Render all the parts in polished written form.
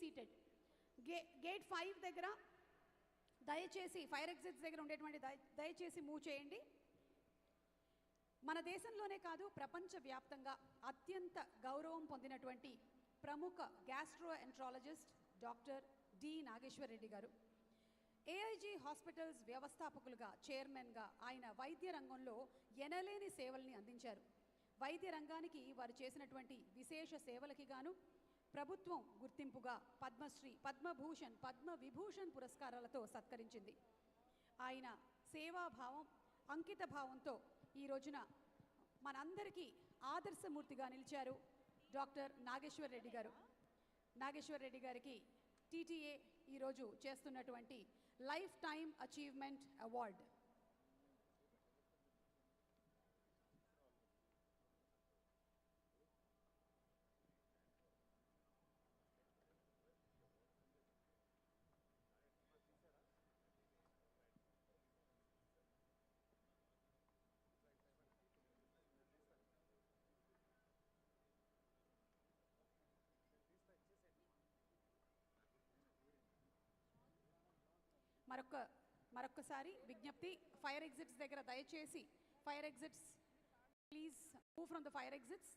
Seated. Gate 5 దగ్గర దయచేసి fire exits దగ్గర ఉండేటువంటి దయచేసి మూవ్ చేయండి. మన దేశంలోనే కాదు ప్రపంచవ్యాప్తంగా అత్యంత గౌరవం పొందినటువంటి ప్రముఖ gastroenterologist doctor D Nageswar Reddy గారు. ఏఐజీ హాస్పిటల్స్ వ్యవస్థాపకులుగా, చైర్మన్గా ఆయన వైద్య రంగంలో ఎనలేని సేవల్ని అందించారు. వైద్య రంగానికి వారు చేసినటువంటి విశేష సేవలకి గాను ప్రభుత్వం గుర్తింపుగా పద్మశ్రీ, పద్మభూషణ్, పద్మవిభూషణ్ పురస్కారాలతో సత్కరించింది. ఆయన సేవాభావం, అంకిత భావంతో ఈ రోజున మనందరికీ ఆదర్శమూర్తిగా నిలిచారు డాక్టర్ నాగేశ్వర్ రెడ్డి గారు. నాగేశ్వర్ రెడ్డి గారికి టీటీఏ ఈరోజు చేస్తున్నటువంటి లైఫ్ టైమ్ అచీవ్మెంట్ అవార్డ్. మరొక్కసారి విజ్ఞప్తి, ఫైర్ ఎగ్జిట్స్ దగ్గర దయచేసి fire exits please move from the fire exits.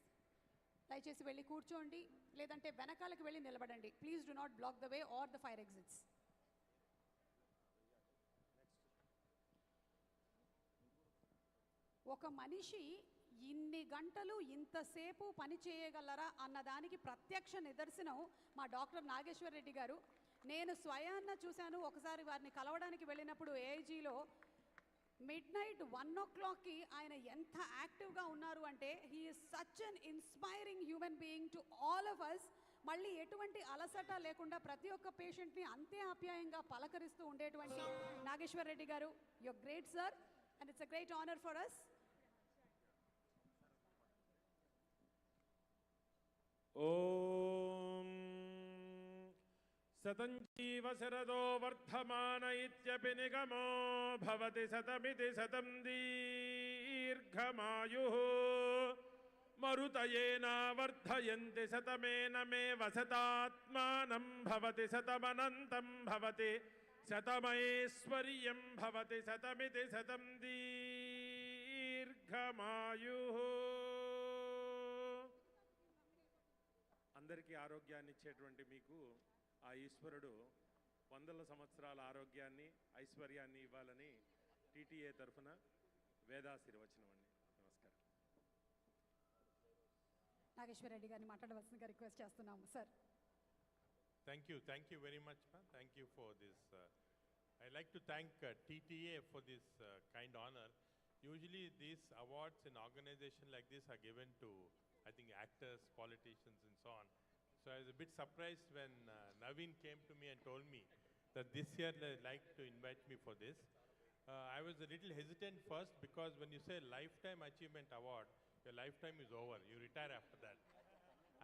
దయచేసి వెళ్ళి కూర్చోండి, లేదంటే వెనకాలకు వెళ్ళి నిలబడండి. Please do not block the way or the fire exits. ఒక మనిషి ఇన్ని గంటలు ఇంతసేపు పని చేయగలరా అన్నదానికి ప్రత్యక్ష నిదర్శనం మా డాక్టర్ నాగేశ్వర్ రెడ్డి గారు. నేను స్వయాన్న చూశాను. ఒకసారి వారిని కలవడానికి వెళ్ళినప్పుడు ఏఐజీలో midnight 1 o'clockకి ఆయన ఎంత యాక్టివ్గా ఉన్నారు అంటే he is such an inspiring human being to all of us. మళ్ళీ ఎటువంటి అలసట లేకుండా ప్రతి ఒక్క పేషెంట్ని అంతే ఆప్యాయంగా పలకరిస్తూ ఉండేటువంటి నాగేశ్వర్ రెడ్డి గారు, your great sir, and it's a great honour for us. ఓం శతం జీవ శరదో వర్ధమాన ఇత్యపి నిగమో భవతి శతమితి శతం దీర్ఘమాయుః మరుతయేన వర్ధయంతి శతమేనమేవ శతాత్మానం భవతి శతమనంతం భవతి శతమైశ్వర్యం భవతి శతమితి శతం దీర్ఘమాయుః. అందరికీ ఆరోగ్యాన్ని ఇచ్చేటువంటి మీకు ఆ ఈశ్వరుడు వందల సంవత్సరాల ఆరోగ్యాన్ని, ఐశ్వర్యాన్ని ఇవ్వాలని టీటీఏ తరఫున వేదాశీర్వచనం అండి. నమస్కారం. నాగేశ్వర్ రెడ్డి గారిని మాట్లాడవలసిందిగా రిక్వెస్ట్ చేస్తున్నాము sir. Thank you very much, ma'am. Thank you for this. I'd like to thank TTA for this kind honor. Usually these awards in organization like this are given to, I think, actors, politicians and so on. So I was a bit surprised when Naveen came to me and told me that this year they'd like to invite me for this. I was a little hesitant first because when you say Lifetime Achievement Award, your lifetime is over. You retire after that.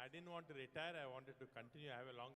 I didn't want to retire. I wanted to continue. I have a long